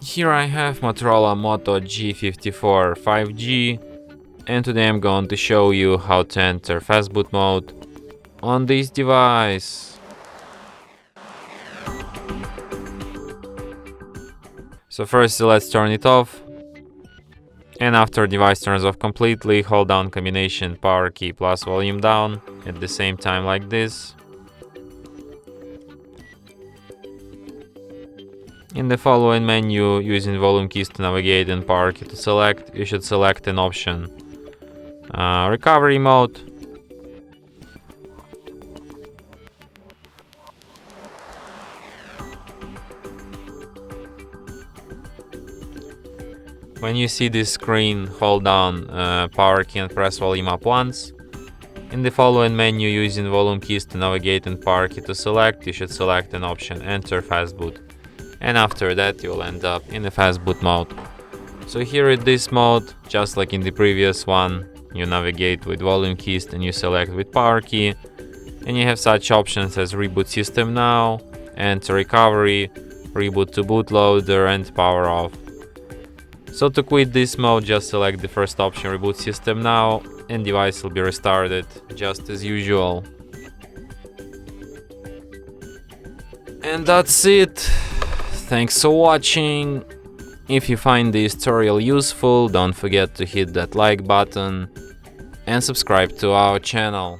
Here I have Motorola Moto G54 5G, and today I'm going to show you how to enter Fastboot mode on this device. So first let's turn it off, and after device turns off completely, hold down combination power key plus volume down at the same time like this. In the following menu, using volume keys to navigate and power key to select, you should select an option. Recovery mode. When you see this screen, hold down power key and press volume up once. In the following menu, using volume keys to navigate and power key to select, you should select an option, enter Fastboot. And after that you'll end up in the Fastboot mode. So here in this mode, just like in the previous one, you navigate with volume keys and you select with power key, and you have such options as reboot system now, enter recovery, reboot to bootloader, and power off. So to quit this mode, just select the first option, reboot system now, and device will be restarted just as usual. And that's it. Thanks for watching. If you find this tutorial useful, don't forget to hit that like button and subscribe to our channel.